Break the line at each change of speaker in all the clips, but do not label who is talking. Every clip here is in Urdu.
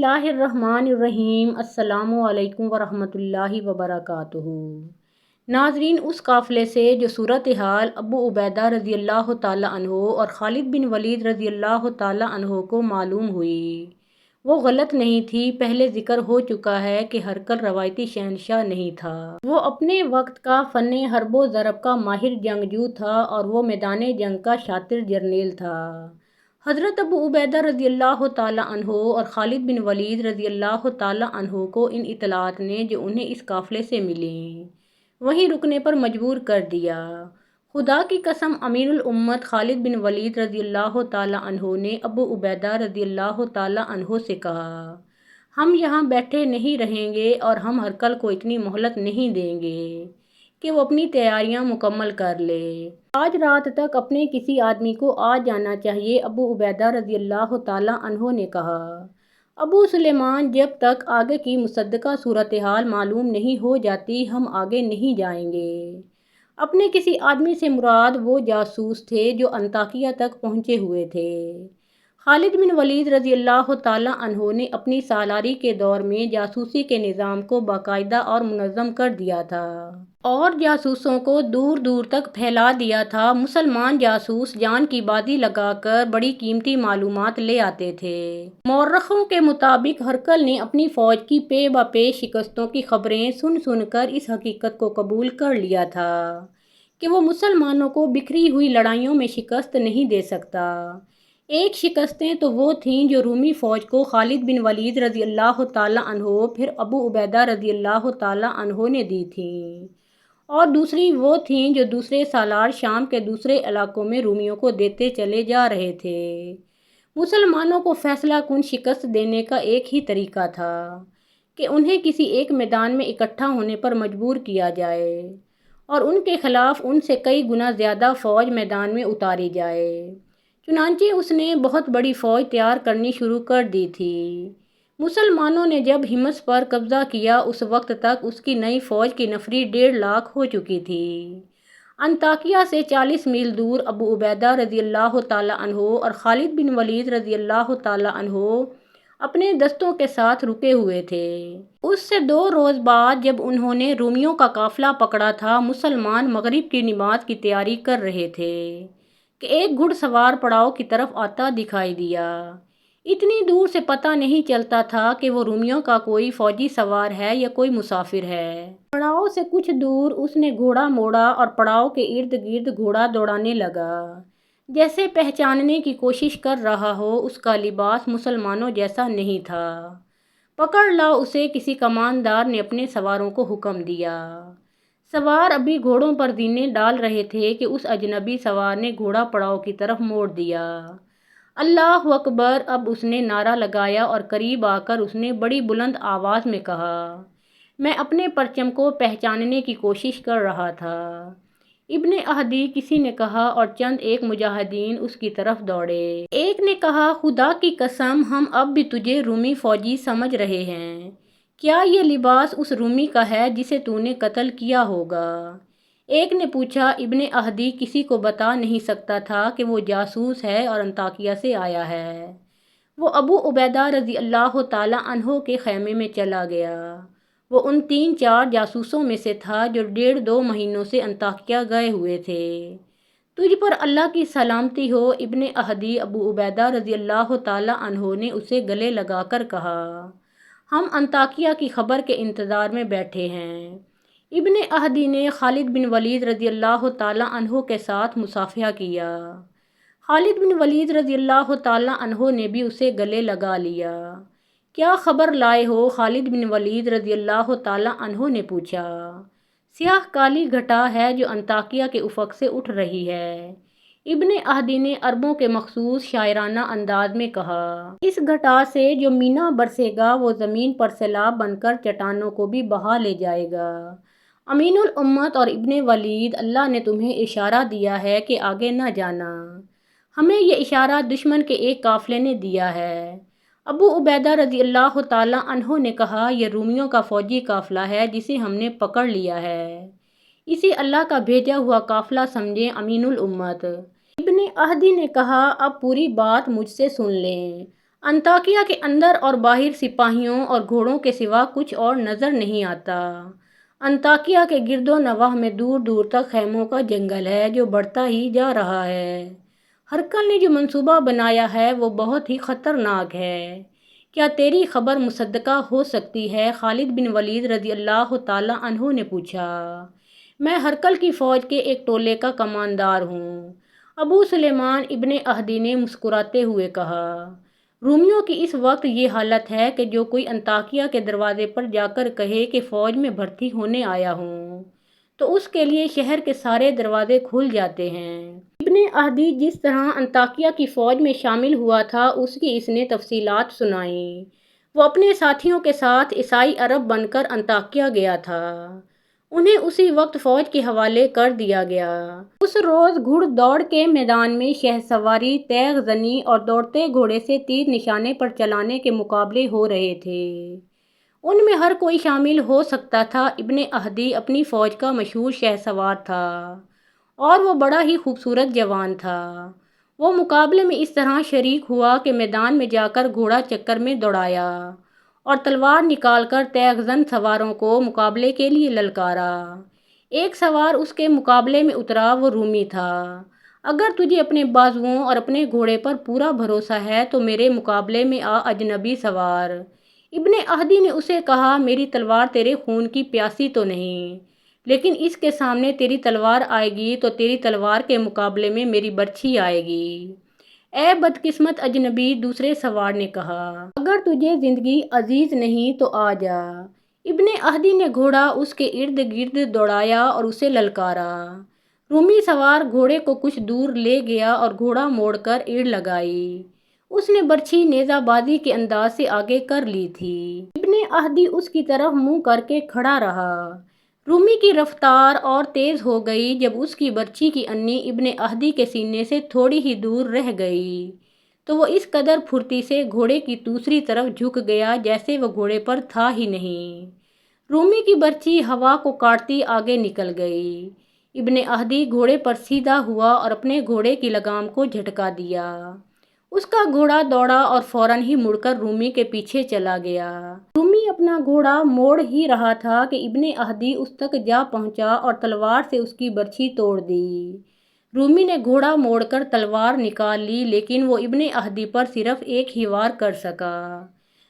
اللہ الرحمن الرحیم۔ السلام علیکم ورحمۃ اللہ وبرکاتہ۔ ناظرین، اس قافلے سے جو صورتحال ابو عبیدہ رضی اللہ تعالیٰ عنہ اور خالد بن ولید رضی اللہ تعالیٰ عنہ کو معلوم ہوئی وہ غلط نہیں تھی۔ پہلے ذکر ہو چکا ہے کہ ہرقل روایتی شہنشاہ نہیں تھا، وہ اپنے وقت کا فن حرب و ضرب کا ماہر جنگجو تھا اور وہ میدان جنگ کا شاطر جرنیل تھا۔ حضرت ابو عبیدہ رضی اللہ تعالیٰ عنہ اور خالد بن ولید رضی اللہ تعالیٰ عنہ کو ان اطلاعات نے جو انہیں اس قافلے سے ملیں وہیں رکنے پر مجبور کر دیا۔ خدا کی قسم، امیر الامت خالد بن ولید رضی اللہ تعالیٰ عنہ نے ابو عبیدہ رضی اللہ تعالیٰ عنہ سے کہا، ہم یہاں بیٹھے نہیں رہیں گے اور ہم ہرقل کو اتنی مہلت نہیں دیں گے کہ وہ اپنی تیاریاں مکمل کر لے۔ آج رات تک اپنے کسی آدمی کو آ جانا چاہیے، ابو عبیدہ رضی اللہ تعالیٰ عنہ نے کہا۔ ابو سلیمان، جب تک آگے کی مصدقہ صورتحال معلوم نہیں ہو جاتی ہم آگے نہیں جائیں گے۔ اپنے کسی آدمی سے مراد وہ جاسوس تھے جو انطاکیہ تک پہنچے ہوئے تھے۔ خالد بن ولید رضی اللہ تعالیٰ عنہ نے اپنی سالاری کے دور میں جاسوسی کے نظام کو باقاعدہ اور منظم کر دیا تھا اور جاسوسوں کو دور دور تک پھیلا دیا تھا۔ مسلمان جاسوس جان کی بازی لگا کر بڑی قیمتی معلومات لے آتے تھے۔ مورخوں کے مطابق ہرقل نے اپنی فوج کی پے بہ پے شکستوں کی خبریں سن سن کر اس حقیقت کو قبول کر لیا تھا کہ وہ مسلمانوں کو بکھری ہوئی لڑائیوں میں شکست نہیں دے سکتا۔ ایک شکستیں تو وہ تھیں جو رومی فوج کو خالد بن ولید رضی اللہ تعالیٰ عنہ پھر ابو عبیدہ رضی اللہ تعالیٰ عنہ نے دی تھیں، اور دوسری وہ تھیں جو دوسرے سالار شام کے دوسرے علاقوں میں رومیوں کو دیتے چلے جا رہے تھے۔ مسلمانوں کو فیصلہ کن شکست دینے کا ایک ہی طریقہ تھا کہ انہیں کسی ایک میدان میں اکٹھا ہونے پر مجبور کیا جائے اور ان کے خلاف ان سے کئی گنا زیادہ فوج میدان میں اتاری جائے۔ چنانچہ اس نے بہت بڑی فوج تیار کرنی شروع کر دی تھی۔ مسلمانوں نے جب حمص پر قبضہ کیا اس وقت تک اس کی نئی فوج کی نفری 1.5 لاکھ ہو چکی تھی۔ انطاکیہ سے 40 میل دور ابو عبیدہ رضی اللہ تعالیٰ عنہ اور خالد بن ولید رضی اللہ تعالیٰ عنہ اپنے دستوں کے ساتھ رکے ہوئے تھے۔ اس سے 2 روز بعد جب انہوں نے رومیوں کا قافلہ پکڑا تھا، مسلمان مغرب کی نماز کی تیاری کر رہے تھے کہ ایک گھڑ سوار پڑاؤ کی طرف آتا دکھائی دیا۔ اتنی دور سے پتہ نہیں چلتا تھا کہ وہ رومیوں کا کوئی فوجی سوار ہے یا کوئی مسافر ہے۔ پڑاؤ سے کچھ دور اس نے گھوڑا موڑا اور پڑاؤ کے ارد گرد گھوڑا دوڑانے لگا، جیسے پہچاننے کی کوشش کر رہا ہو۔ اس کا لباس مسلمانوں جیسا نہیں تھا۔ پکڑ لا اسے، کسی کماندار نے اپنے سواروں کو حکم دیا۔ سوار ابھی گھوڑوں پر زینے ڈال رہے تھے کہ اس اجنبی سوار نے گھوڑا پڑاؤ کی طرف موڑ دیا۔ اللہ اکبر! اب اس نے نعرہ لگایا اور قریب آ کر اس نے بڑی بلند آواز میں کہا، میں اپنے پرچم کو پہچاننے کی کوشش کر رہا تھا۔ ابن اہدی کسی نے کہا اور چند ایک مجاہدین اس کی طرف دوڑے۔ ایک نے کہا، خدا کی قسم ہم اب بھی تجھے رومی فوجی سمجھ رہے ہیں۔ کیا یہ لباس اس رومی کا ہے جسے تو نے قتل کیا ہوگا؟ ایک نے پوچھا۔ ابن اہدی کسی کو بتا نہیں سکتا تھا کہ وہ جاسوس ہے اور انطاکیہ سے آیا ہے۔ وہ ابو عبیدہ رضی اللہ تعالیٰ عنہ کے خیمے میں چلا گیا۔ وہ ان 3-4 جاسوسوں میں سے تھا جو 1.5-2 مہینوں سے انطاکیہ گئے ہوئے تھے۔ تجھ پر اللہ کی سلامتی ہو، ابن اہدی ابو عبیدہ رضی اللہ تعالیٰ عنہ نے اسے گلے لگا کر کہا، ہم انطاکیہ کی خبر کے انتظار میں بیٹھے ہیں۔ ابن اہدی نے خالد بن ولید رضی اللہ تعالیٰ عنہ کے ساتھ مصافحہ کیا۔ خالد بن ولید رضی اللہ تعالیٰ عنہ نے بھی اسے گلے لگا لیا۔ کیا خبر لائے ہو؟ خالد بن ولید رضی اللہ تعالیٰ عنہ نے پوچھا۔ سیاہ کالی گھٹا ہے جو انطاکیہ کے افق سے اٹھ رہی ہے، ابن اہدی نے عربوں کے مخصوص شاعرانہ انداز میں کہا۔ اس گھٹا سے جو مینا برسے گا وہ زمین پر سیلاب بن کر چٹانوں کو بھی بہا لے جائے گا۔ امین الامت اور ابن ولید، اللہ نے تمہیں اشارہ دیا ہے کہ آگے نہ جانا۔ ہمیں یہ اشارہ دشمن کے ایک قافلے نے دیا ہے۔ ابو عبیدہ رضی اللہ تعالیٰ عنہ نے کہا، یہ رومیوں کا فوجی قافلہ ہے جسے ہم نے پکڑ لیا ہے۔ اسے اللہ کا بھیجا ہوا قافلہ سمجھیں امین الامت۔ ابن اہدی نے کہا، اب پوری بات مجھ سے سن لیں۔ انطاکیہ کے اندر اور باہر سپاہیوں اور گھوڑوں کے سوا کچھ اور نظر نہیں آتا۔ انطاکیہ کے گرد و نواح میں دور دور تک خیموں کا جنگل ہے جو بڑھتا ہی جا رہا ہے۔ ہرقل نے جو منصوبہ بنایا ہے وہ بہت ہی خطرناک ہے۔ کیا تیری خبر مصدقہ ہو سکتی ہے؟ خالد بن ولید رضی اللہ تعالیٰ عنہ نے پوچھا۔ میں ہرقل کی فوج کے ایک ٹولے کا کماندار ہوں، ابو سلیمان ابن اہدی نے مسکراتے ہوئے کہا۔ رومیوں کی اس وقت یہ حالت ہے کہ جو کوئی انطاکیہ کے دروازے پر جا کر کہے کہ فوج میں بھرتی ہونے آیا ہوں تو اس کے لیے شہر کے سارے دروازے کھل جاتے ہیں۔ ابن اہدی جس طرح انطاکیہ کی فوج میں شامل ہوا تھا اس کی اس نے تفصیلات سنائیں۔ وہ اپنے ساتھیوں کے ساتھ عیسائی عرب بن کر انطاکیہ گیا تھا۔ انہیں اسی وقت فوج کے حوالے کر دیا گیا۔ اس روز گھڑ دوڑ کے میدان میں شہ سواری، تیغ زنی اور دوڑتے گھوڑے سے تیر نشانے پر چلانے کے مقابلے ہو رہے تھے۔ ان میں ہر کوئی شامل ہو سکتا تھا۔ ابن اہدی اپنی فوج کا مشہور شہ سوار تھا اور وہ بڑا ہی خوبصورت جوان تھا۔ وہ مقابلے میں اس طرح شریک ہوا کہ میدان میں جا کر گھوڑا چکر میں دوڑایا اور تلوار نکال کر تیغ زن سواروں کو مقابلے کے لیے للکارا۔ ایک سوار اس کے مقابلے میں اترا، وہ رومی تھا۔ اگر تجھے اپنے بازوؤں اور اپنے گھوڑے پر پورا بھروسہ ہے تو میرے مقابلے میں آ اجنبی سوار۔ ابن اہدی نے اسے کہا، میری تلوار تیرے خون کی پیاسی تو نہیں، لیکن اس کے سامنے تیری تلوار آئے گی تو تیری تلوار کے مقابلے میں میری برچھی آئے گی۔ اے بدقسمت اجنبی، دوسرے سوار نے کہا، اگر تجھے زندگی عزیز نہیں تو آ جا۔ ابن اہدی نے گھوڑا اس کے ارد گرد دوڑایا اور اسے للکارا۔ رومی سوار گھوڑے کو کچھ دور لے گیا اور گھوڑا موڑ کر ایڑ لگائی۔ اس نے برچھی نیزہ بازی کے انداز سے آگے کر لی تھی۔ ابن اہدی اس کی طرف منہ کر کے کھڑا رہا۔ رومی کی رفتار اور تیز ہو گئی جب اس کی برچھی کی انی ابن اہدی کے سینے سے تھوڑی ہی دور رہ گئی تو وہ اس قدر پھرتی سے گھوڑے کی دوسری طرف جھک گیا جیسے وہ گھوڑے پر تھا ہی نہیں۔ رومی کی برچھی ہوا کو کاٹتی آگے نکل گئی۔ ابن اہدی گھوڑے پر سیدھا ہوا اور اپنے گھوڑے کی لگام کو جھٹکا دیا۔ اس کا گھوڑا دوڑا اور فوراً ہی مڑ کر رومی کے پیچھے چلا گیا۔ رومی اپنا گھوڑا موڑ ہی رہا تھا کہ ابن اہدی اس تک جا پہنچا اور تلوار سے اس کی برچھی توڑ دی۔ رومی نے گھوڑا موڑ کر تلوار نکال لی لیکن وہ ابن اہدی پر صرف ایک ہی وار کر سکا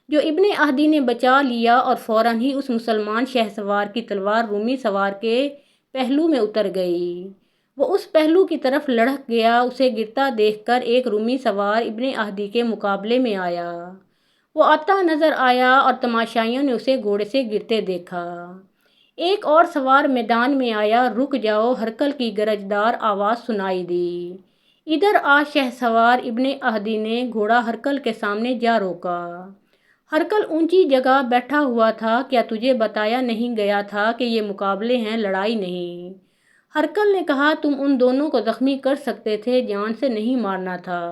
جو ابن اہدی نے بچا لیا اور فوراً ہی اس مسلمان شہ سوار کی تلوار رومی سوار کے پہلو میں اتر گئی۔ وہ اس پہلو کی طرف لڑھک گیا۔ اسے گرتا دیکھ کر ایک رومی سوار ابن اہدی کے مقابلے میں آیا۔ وہ آتا نظر آیا اور تماشائیوں نے اسے گھوڑے سے گرتے دیکھا۔ ایک اور سوار میدان میں آیا۔ رک جاؤ، ہرقل کی گرجدار آواز سنائی دی۔ ادھر آ شہ سوار ابن اہدی نے گھوڑا ہرقل کے سامنے جا روکا۔ ہرقل اونچی جگہ بیٹھا ہوا تھا۔ کیا تجھے بتایا نہیں گیا تھا کہ یہ مقابلے ہیں، لڑائی نہیں؟ ہرقل نے کہا، تم ان دونوں کو زخمی کر سکتے تھے، جان سے نہیں مارنا تھا۔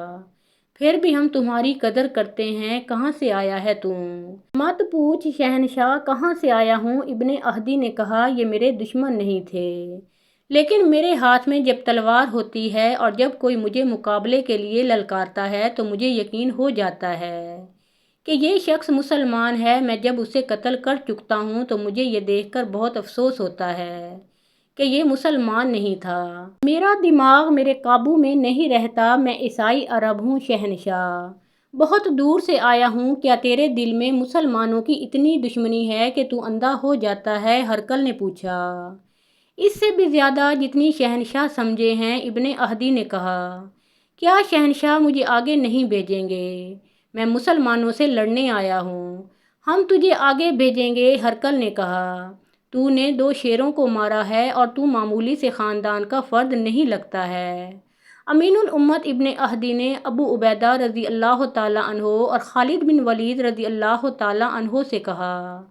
پھر بھی ہم تمہاری قدر کرتے ہیں۔ کہاں سے آیا ہے تم؟ مت پوچھ شہنشاہ، کہاں سے آیا ہوں؟ ابن اہدی نے کہا، یہ میرے دشمن نہیں تھے، لیکن میرے ہاتھ میں جب تلوار ہوتی ہے اور جب کوئی مجھے مقابلے کے لیے للکارتا ہے تو مجھے یقین ہو جاتا ہے کہ یہ شخص مسلمان ہے۔ میں جب اسے قتل کر چکتا ہوں تو مجھے یہ دیکھ کر بہت افسوس ہوتا ہے کہ یہ مسلمان نہیں تھا۔ میرا دماغ میرے قابو میں نہیں رہتا۔ میں عیسائی عرب ہوں شہنشاہ، بہت دور سے آیا ہوں۔ کیا تیرے دل میں مسلمانوں کی اتنی دشمنی ہے کہ تو اندھا ہو جاتا ہے؟ ہرقل نے پوچھا۔ اس سے بھی زیادہ جتنی شہنشاہ سمجھے ہیں، ابن اہدی نے کہا۔ کیا شہنشاہ مجھے آگے نہیں بھیجیں گے؟ میں مسلمانوں سے لڑنے آیا ہوں۔ ہم تجھے آگے بھیجیں گے، ہرقل نے کہا۔ تو نے 2 شیروں کو مارا ہے اور تو معمولی سے خاندان کا فرد نہیں لگتا ہے۔ امین الامت ابن اہدی نے ابو عبیدہ رضی اللہ تعالیٰ عنہ اور خالد بن ولید رضی اللہ تعالیٰ عنہ سے کہا،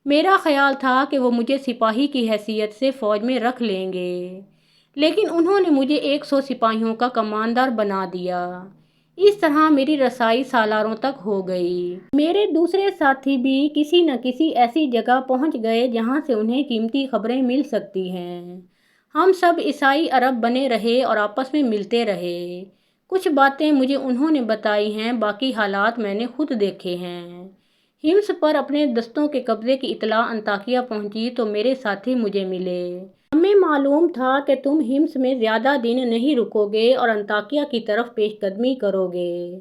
میرا خیال تھا کہ وہ مجھے سپاہی کی حیثیت سے فوج میں رکھ لیں گے، لیکن انہوں نے مجھے 100 سپاہیوں کا کماندار بنا دیا۔ اس طرح میری رسائی سالاروں تک ہو گئی۔ میرے دوسرے ساتھی بھی کسی نہ کسی ایسی جگہ پہنچ گئے جہاں سے انہیں قیمتی خبریں مل سکتی ہیں۔ ہم سب عیسائی عرب بنے رہے اور آپس میں ملتے رہے۔ کچھ باتیں مجھے انہوں نے بتائی ہیں، باقی حالات میں نے خود دیکھے ہیں۔ ہمس پر اپنے دستوں کے قبضے کی اطلاع انطاکیہ پہنچی تو میرے ساتھی مجھے ملے۔ ہمیں معلوم تھا کہ تم ہمس میں زیادہ دن نہیں رکو گے اور انطاکیہ کی طرف پیش قدمی کرو گے۔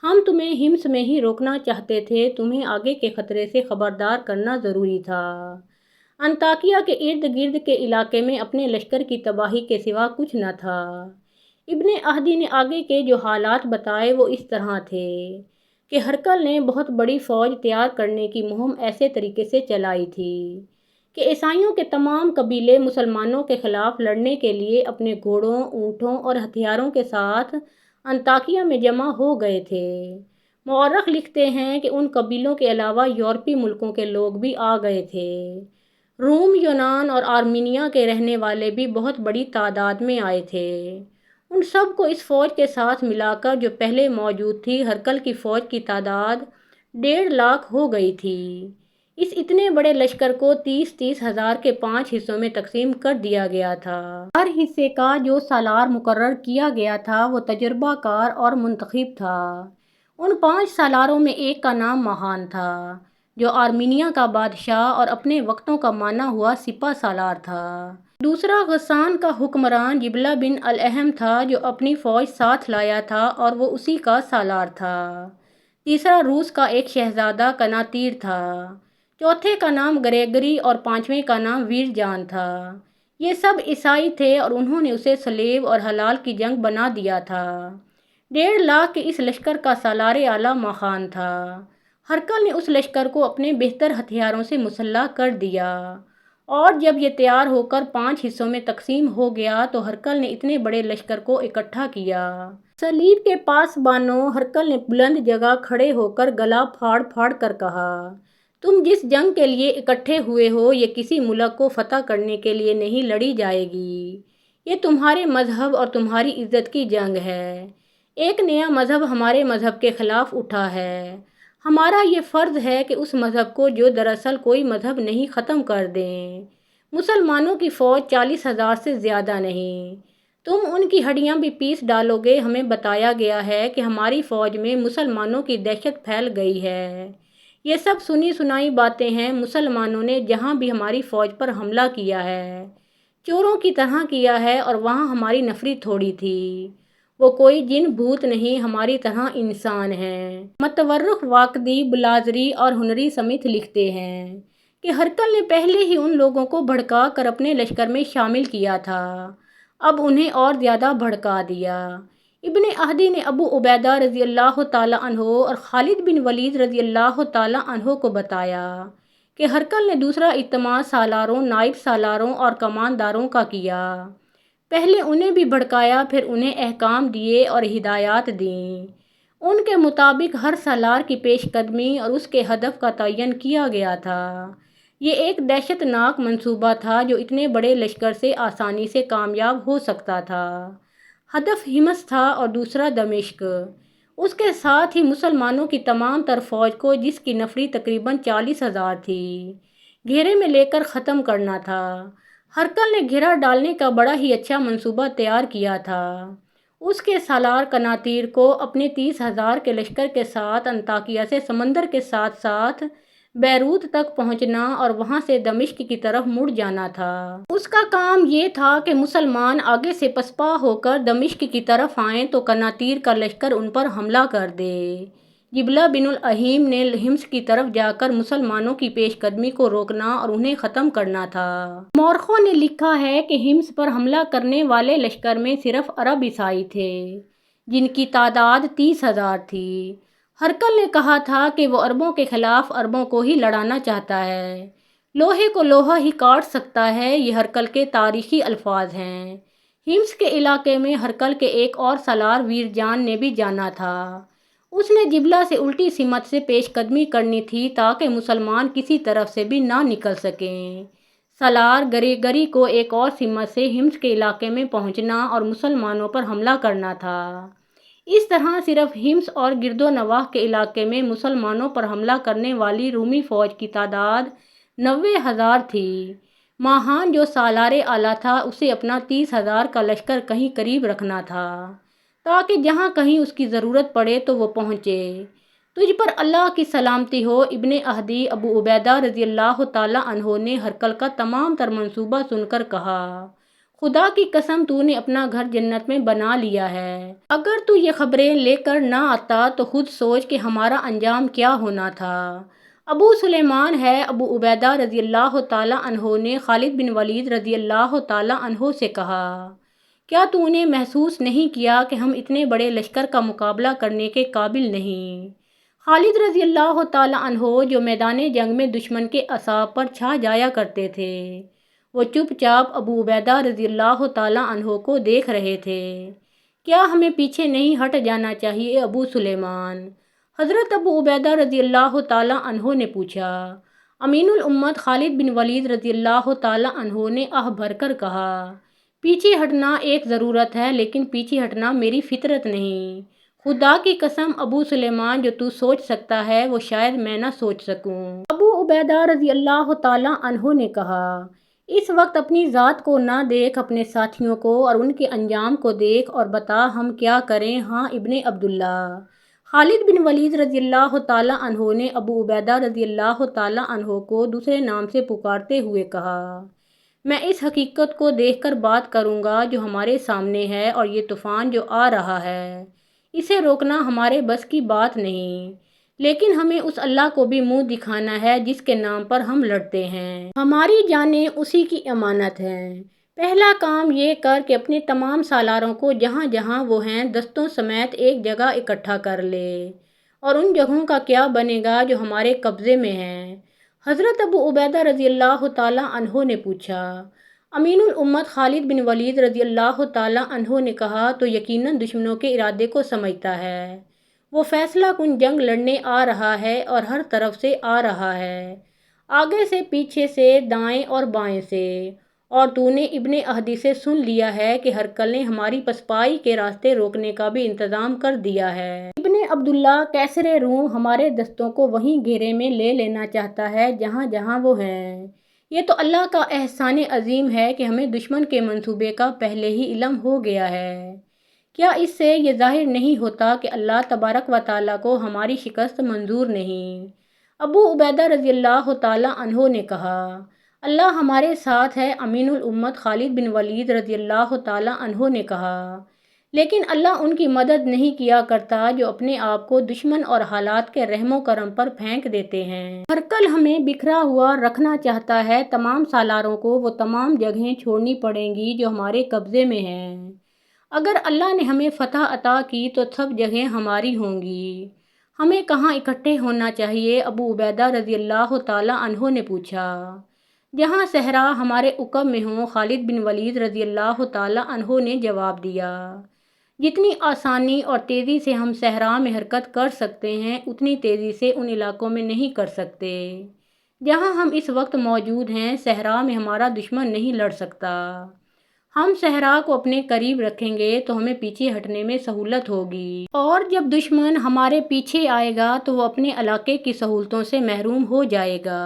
ہم تمہیں ہمس میں ہی روکنا چاہتے تھے، تمہیں آگے کے خطرے سے خبردار کرنا ضروری تھا۔ انطاکیہ کے ارد گرد کے علاقے میں اپنے لشکر کی تباہی کے سوا کچھ نہ تھا۔ ابن اہدی نے آگے کے جو حالات بتائے وہ اس طرح تھے کہ ہرقل نے بہت بڑی فوج تیار کرنے کی مہم ایسے طریقے سے چلائی تھی کہ عیسائیوں کے تمام قبیلے مسلمانوں کے خلاف لڑنے کے لیے اپنے گھوڑوں، اونٹوں اور ہتھیاروں کے ساتھ انطاکیہ میں جمع ہو گئے تھے۔ مورخ لکھتے ہیں کہ ان قبیلوں کے علاوہ یورپی ملکوں کے لوگ بھی آ گئے تھے۔ روم، یونان اور آرمینیا کے رہنے والے بھی بہت بڑی تعداد میں آئے تھے۔ ان سب کو اس فوج کے ساتھ ملا کر جو پہلے موجود تھی، ہرقل کی فوج کی تعداد 1.5 لاکھ ہو گئی تھی۔ اس اتنے بڑے لشکر کو 30 ہزار کے 5 حصوں میں تقسیم کر دیا گیا تھا۔ ہر حصے کا جو سالار مقرر کیا گیا تھا وہ تجربہ کار اور منتخب تھا۔ ان 5 سالاروں میں ایک کا نام ماہان تھا، جو آرمینیا کا بادشاہ اور اپنے وقتوں کا مانا ہوا سپہ سالار تھا۔ دوسرا غسان کا حکمران جبلہ بن الاحم تھا، جو اپنی فوج ساتھ لایا تھا اور وہ اسی کا سالار تھا۔ تیسرا روس کا ایک شہزادہ کناتیر تھا۔ چوتھے کا نام گریگری اور پانچویں کا نام ویرجان تھا۔ یہ سب عیسائی تھے اور انہوں نے اسے صلیب اور حلال کی جنگ بنا دیا تھا۔ 1.5 لاکھ کے اس لشکر کا سالار اعلیٰ ماخان تھا۔ ہرقل نے اس لشکر کو اپنے بہتر ہتھیاروں سے مسلح کر دیا، اور جب یہ تیار ہو کر 5 حصوں میں تقسیم ہو گیا تو ہرقل نے اتنے بڑے لشکر کو اکٹھا کیا۔ صلیب کے پاسبانوں، ہرقل نے بلند جگہ کھڑے ہو کر گلا پھاڑ پھاڑ کر کہا، تم جس جنگ کے لیے اکٹھے ہوئے ہو یہ کسی ملک کو فتح کرنے کے لیے نہیں لڑی جائے گی، یہ تمہارے مذہب اور تمہاری عزت کی جنگ ہے۔ ایک نیا مذہب ہمارے مذہب کے خلاف اٹھا ہے، ہمارا یہ فرض ہے کہ اس مذہب کو، جو دراصل کوئی مذہب نہیں، ختم کر دیں۔ مسلمانوں کی فوج 40,000 سے زیادہ نہیں، تم ان کی ہڈیاں بھی پیس ڈالو گے۔ ہمیں بتایا گیا ہے کہ ہماری فوج میں مسلمانوں کی دہشت پھیل گئی ہے۔ یہ سب سنی سنائی باتیں ہیں۔ مسلمانوں نے جہاں بھی ہماری فوج پر حملہ کیا ہے، چوروں کی طرح کیا ہے، اور وہاں ہماری نفری تھوڑی تھی۔ وہ کوئی جن بھوت نہیں، ہماری طرح انسان ہیں۔ متورخ واقدی، بلازری اور ہنری سمتھ لکھتے ہیں کہ ہرقل نے پہلے ہی ان لوگوں کو بھڑکا کر اپنے لشکر میں شامل کیا تھا، اب انہیں اور زیادہ بھڑکا دیا۔ ابن اہدی نے ابو عبیدہ رضی اللہ تعالیٰ عنہ اور خالد بن ولید رضی اللہ تعالیٰ عنہ کو بتایا کہ ہرقل نے دوسرا اجتماع سالاروں، نائب سالاروں اور کمانداروں کا کیا۔ پہلے انہیں بھی بھڑکایا، پھر انہیں احکام دیے اور ہدایات دیں۔ ان کے مطابق ہر سالار کی پیش قدمی اور اس کے ہدف کا تعین کیا گیا تھا۔ یہ ایک دہشت ناک منصوبہ تھا جو اتنے بڑے لشکر سے آسانی سے کامیاب ہو سکتا تھا۔ ہدف ہمس تھا اور دوسرا دمشق۔ اس کے ساتھ ہی مسلمانوں کی تمام تر فوج کو، جس کی نفری تقریباً 40,000 تھی، گھیرے میں لے کر ختم کرنا تھا۔ ہرقل نے گھیرا ڈالنے کا بڑا ہی اچھا منصوبہ تیار کیا تھا۔ اس کے سالار کناتیر کو اپنے 30,000 کے لشکر کے ساتھ انطاکیہ سے سمندر کے ساتھ ساتھ بیروت تک پہنچنا اور وہاں سے دمشق کی طرف مڑ جانا تھا۔ اس کا کام یہ تھا کہ مسلمان آگے سے پسپا ہو کر دمشق کی طرف آئیں تو کناتیر کا لشکر ان پر حملہ کر دے۔ جبلہ بن الاحیم نے ہمس کی طرف جا کر مسلمانوں کی پیش قدمی کو روکنا اور انہیں ختم کرنا تھا۔ مورخوں نے لکھا ہے کہ ہمس پر حملہ کرنے والے لشکر میں صرف عرب عیسائی تھے، جن کی تعداد 30,000 تھی۔ ہرقل نے کہا تھا کہ وہ عربوں کے خلاف عربوں کو ہی لڑانا چاہتا ہے، لوہے کو لوہا ہی کاٹ سکتا ہے۔ یہ ہرقل کے تاریخی الفاظ ہیں۔ ہمس کے علاقے میں ہرقل کے ایک اور سالار ویرجان نے بھی جانا تھا۔ اس نے جبلہ سے الٹی سمت سے پیش قدمی کرنی تھی تاکہ مسلمان کسی طرف سے بھی نہ نکل سکیں۔ سالار گریگری کو ایک اور سمت سے ہمس کے علاقے میں پہنچنا اور مسلمانوں پر حملہ کرنا تھا۔ اس طرح صرف ہمس اور گرد و نواح کے علاقے میں مسلمانوں پر حملہ کرنے والی رومی فوج کی تعداد 90,000 تھی۔ ماہان، جو سالار اعلیٰ تھا، اسے اپنا 30,000 کا لشکر کہیں قریب رکھنا تھا تاکہ جہاں کہیں اس کی ضرورت پڑے تو وہ پہنچے۔ تجھ پر اللہ کی سلامتی ہو۔ ابن اہدی ابو عبیدہ رضی اللہ تعالیٰ عنہ نے ہرقل کا تمام تر منصوبہ سن کر کہا، خدا کی قسم تو نے اپنا گھر جنت میں بنا لیا ہے۔ اگر تو یہ خبریں لے کر نہ آتا تو خود سوچ کہ ہمارا انجام کیا ہونا تھا۔ ابو سلیمان ہے ابو عبیدہ رضی اللہ تعالیٰ عنہ نے خالد بن ولید رضی اللہ تعالیٰ عنہ سے کہا، کیا تو نے محسوس نہیں کیا کہ ہم اتنے بڑے لشکر کا مقابلہ کرنے کے قابل نہیں؟ خالد رضی اللہ تعالیٰ عنہ جو میدان جنگ میں دشمن کے اعصاب پر چھا جایا کرتے تھے، وہ چپ چاپ ابو عبیدہ رضی اللہ تعالیٰ عنہ کو دیکھ رہے تھے۔ کیا ہمیں پیچھے نہیں ہٹ جانا چاہیے ابو سلیمان؟ حضرت ابو عبیدہ رضی اللہ تعالیٰ عنہ نے پوچھا۔ امین الامت خالد بن ولید رضی اللہ تعالیٰ عنہ نے آہ بھر کر کہا، پیچھے ہٹنا ایک ضرورت ہے لیکن پیچھے ہٹنا میری فطرت نہیں۔ خدا کی قسم ابو سلیمان، جو تو سوچ سکتا ہے وہ شاید میں نہ سوچ سکوں۔ ابو عبیدہ رضی اللہ تعالیٰ عنہ نے کہا، اس وقت اپنی ذات کو نہ دیکھ، اپنے ساتھیوں کو اور ان کے انجام کو دیکھ اور بتا ہم کیا کریں۔ ہاں ابن عبداللہ، خالد بن ولید رضی اللہ تعالیٰ عنہ نے ابو عبیدہ رضی اللہ تعالیٰ عنہ کو دوسرے نام سے پکارتے ہوئے کہا، میں اس حقیقت کو دیکھ کر بات کروں گا جو ہمارے سامنے ہے، اور یہ طوفان جو آ رہا ہے اسے روکنا ہمارے بس کی بات نہیں، لیکن ہمیں اس اللہ کو بھی منہ دکھانا ہے جس کے نام پر ہم لڑتے ہیں۔ ہماری جانیں اسی کی امانت ہیں۔ پہلا کام یہ کر کہ اپنے تمام سالاروں کو جہاں جہاں وہ ہیں دستوں سمیت ایک جگہ اکٹھا کر لے، اور ان جگہوں کا کیا بنے گا جو ہمارے قبضے میں ہیں؟ حضرت ابو عبیدہ رضی اللہ تعالیٰ عنہ نے پوچھا۔ امین الامت خالد بن ولید رضی اللہ تعالیٰ عنہ نے کہا، تو یقیناً دشمنوں کے ارادے کو سمجھتا ہے۔ وہ فیصلہ کن جنگ لڑنے آ رہا ہے اور ہر طرف سے آ رہا ہے، آگے سے، پیچھے سے، دائیں اور بائیں سے، اور تو نے ابن اہدی سے سن لیا ہے کہ ہرقل نے ہماری پسپائی کے راستے روکنے کا بھی انتظام کر دیا ہے۔ ابن عبداللہ، کیسر روم ہمارے دستوں کو وہیں گھیرے میں لے لینا چاہتا ہے جہاں جہاں وہ ہیں۔ یہ تو اللہ کا احسان عظیم ہے کہ ہمیں دشمن کے منصوبے کا پہلے ہی علم ہو گیا ہے۔ کیا اس سے یہ ظاہر نہیں ہوتا کہ اللہ تبارک و تعالیٰ کو ہماری شکست منظور نہیں؟ ابو عبیدہ رضی اللہ تعالیٰ عنہ نے کہا، اللہ ہمارے ساتھ ہے۔ امین الامت خالد بن ولید رضی اللہ تعالیٰ عنہ نے کہا، لیکن اللہ ان کی مدد نہیں کیا کرتا جو اپنے آپ کو دشمن اور حالات کے رحم و کرم پر پھینک دیتے ہیں۔ ہرقل ہمیں بکھرا ہوا رکھنا چاہتا ہے۔ تمام سالاروں کو وہ تمام جگہیں چھوڑنی پڑیں گی جو ہمارے قبضے میں ہیں۔ اگر اللہ نے ہمیں فتح عطا کی تو سب جگہیں ہماری ہوں گی۔ ہمیں کہاں اکٹھے ہونا چاہیے؟ ابو عبیدہ رضی اللہ تعالیٰ عنہ نے پوچھا۔ جہاں صحرا ہمارے عقب میں ہوں، خالد بن ولید رضی اللہ تعالیٰ عنہ نے جواب دیا۔ جتنی آسانی اور تیزی سے ہم صحرا میں حرکت کر سکتے ہیں اتنی تیزی سے ان علاقوں میں نہیں کر سکتے جہاں ہم اس وقت موجود ہیں۔ صحرا میں ہمارا دشمن نہیں لڑ سکتا۔ ہم صحرا کو اپنے قریب رکھیں گے تو ہمیں پیچھے ہٹنے میں سہولت ہوگی، اور جب دشمن ہمارے پیچھے آئے گا تو وہ اپنے علاقے کی سہولتوں سے محروم ہو جائے گا۔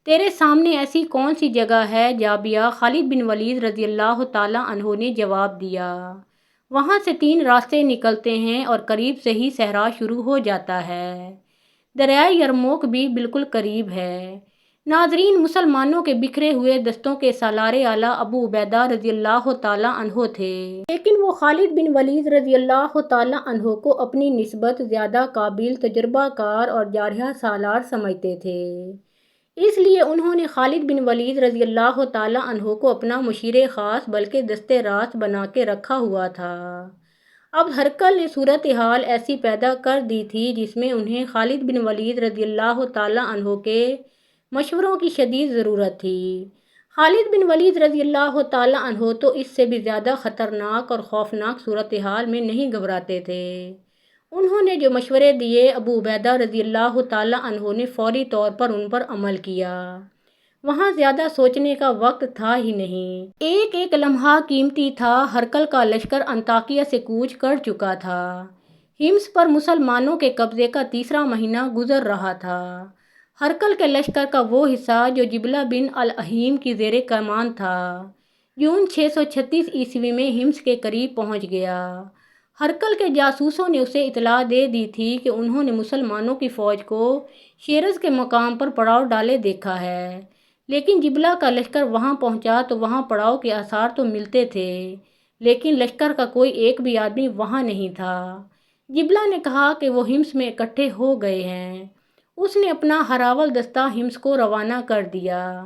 تیرے سامنے ایسی کون سی جگہ ہے جابیہ؟ خالد بن ولید رضی اللہ تعالیٰ عنہ نے جواب دیا، وہاں سے 3 راستے نکلتے ہیں اور قریب سے ہی صحرا شروع ہو جاتا ہے۔ دریائے یرموک بھی بالکل قریب ہے۔ ناظرین، مسلمانوں کے بکھرے ہوئے دستوں کے سالار اعلیٰ ابو عبیدہ رضی اللہ تعالیٰ عنہ تھے، لیکن وہ خالد بن ولید رضی اللہ تعالیٰ عنہ کو اپنی نسبت زیادہ قابل، تجربہ کار اور جارحہ سالار سمجھتے تھے۔ اس لیے انہوں نے خالد بن ولید رضی اللہ تعالیٰ عنہ کو اپنا مشیر خاص بلکہ دست راست بنا کے رکھا ہوا تھا۔ اب ہرقل نے صورتحال ایسی پیدا کر دی تھی جس میں انہیں خالد بن ولید رضی اللہ تعالیٰ عنہ کے مشوروں کی شدید ضرورت تھی۔ خالد بن ولید رضی اللہ تعالیٰ عنہ تو اس سے بھی زیادہ خطرناک اور خوفناک صورتحال میں نہیں گھبراتے تھے۔ انہوں نے جو مشورے دیے، ابو عبیدہ رضی اللہ تعالیٰ عنہ نے فوری طور پر ان پر عمل کیا۔ وہاں زیادہ سوچنے کا وقت تھا ہی نہیں۔ ایک ایک لمحہ قیمتی تھا۔ ہرقل کا لشکر انطاکیہ سے کوچ کر چکا تھا۔ حمص پر مسلمانوں کے قبضے کا 3واں مہینہ گزر رہا تھا۔ ہرقل کے لشکر کا وہ حصہ جو جبلہ بن الاہیم کی زیر کمان تھا، جون 636 عیسوی میں حمص کے قریب پہنچ گیا۔ ہرکل کے جاسوسوں نے اسے اطلاع دے دی تھی کہ انہوں نے مسلمانوں کی فوج کو شیرز کے مقام پر پڑاؤ ڈالے دیکھا ہے، لیکن جبلہ کا لشکر وہاں پہنچا تو وہاں پڑاؤ کے آثار تو ملتے تھے، لیکن لشکر کا کوئی ایک بھی آدمی وہاں نہیں تھا۔ جبلہ نے کہا کہ وہ ہمس میں اکٹھے ہو گئے ہیں۔ اس نے اپنا ہراول دستہ ہمس کو روانہ کر دیا۔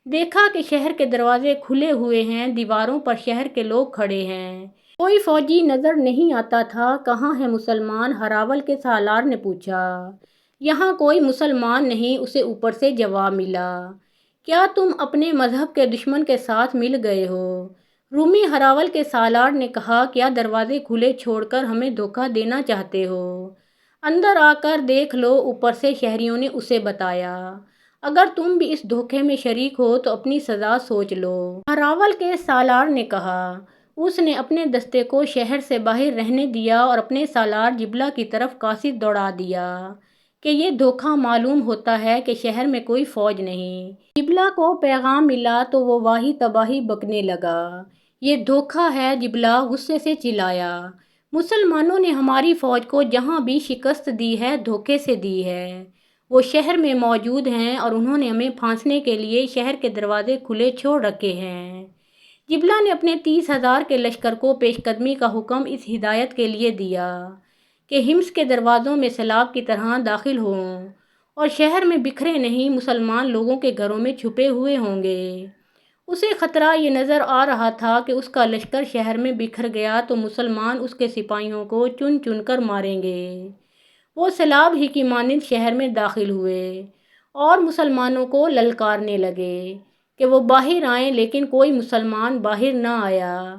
دیکھا کہ شہر کے دروازے کھلے ہوئے ہیں، دیواروں پر شہر کے لوگ کھڑے ہیں، کوئی فوجی نظر نہیں آتا تھا۔ کہاں ہے مسلمان؟ ہراول کے سالار نے پوچھا۔ یہاں کوئی مسلمان نہیں، اسے اوپر سے جواب ملا۔ کیا تم اپنے مذہب کے دشمن کے ساتھ مل گئے ہو؟ رومی ہراول کے سالار نے کہا، کیا دروازے کھلے چھوڑ کر ہمیں دھوکہ دینا چاہتے ہو؟ اندر آ کر دیکھ لو، اوپر سے شہریوں نے اسے بتایا۔ اگر تم بھی اس دھوکے میں شریک ہو تو اپنی سزا سوچ لو۔ ہراول کے سالار نے کہا۔ اس نے اپنے دستے کو شہر سے باہر رہنے دیا اور اپنے سالار جبلہ کی طرف قاصد دوڑا دیا کہ یہ دھوکہ معلوم ہوتا ہے کہ شہر میں کوئی فوج نہیں۔ جبلہ کو پیغام ملا تو وہ واہی تباہی بکنے لگا۔ یہ دھوکہ ہے، جبلہ غصے سے چلایا۔ مسلمانوں نے ہماری فوج کو جہاں بھی شکست دی ہے دھوکے سے دی ہے۔ وہ شہر میں موجود ہیں اور انہوں نے ہمیں پھانسنے کے لیے شہر کے دروازے کھلے چھوڑ رکھے ہیں۔ جبلہ نے اپنے 30,000 کے لشکر کو پیش قدمی کا حکم اس ہدایت کے لیے دیا کہ ہمس کے دروازوں میں سیلاب کی طرح داخل ہوں اور شہر میں بکھرے نہیں، مسلمان لوگوں کے گھروں میں چھپے ہوئے ہوں گے۔ اسے خطرہ یہ نظر آ رہا تھا کہ اس کا لشکر شہر میں بکھر گیا تو مسلمان اس کے سپاہیوں کو چن چن کر ماریں گے۔ وہ سیلاب ہی کی مانند شہر میں داخل ہوئے اور مسلمانوں کو للکارنے لگے کہ وہ باہر آئیں، لیکن کوئی مسلمان باہر نہ آیا۔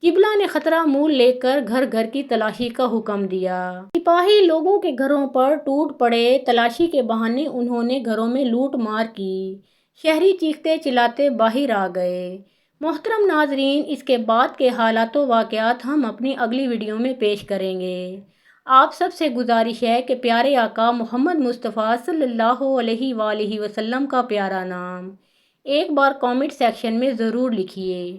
جبلہ نے خطرہ مول لے کر گھر گھر کی تلاشی کا حکم دیا۔ سپاہی لوگوں کے گھروں پر ٹوٹ پڑے، تلاشی کے بہانے انہوں نے گھروں میں لوٹ مار کی، شہری چیختے چلاتے باہر آ گئے۔ محترم ناظرین، اس کے بعد کے حالات و واقعات ہم اپنی اگلی ویڈیو میں پیش کریں گے۔ آپ سب سے گزارش ہے کہ پیارے آقا محمد مصطفیٰ صلی اللہ علیہ وآلہ وسلم کا پیارا نام ایک بار کامنٹ سیکشن میں ضرور لکھیے۔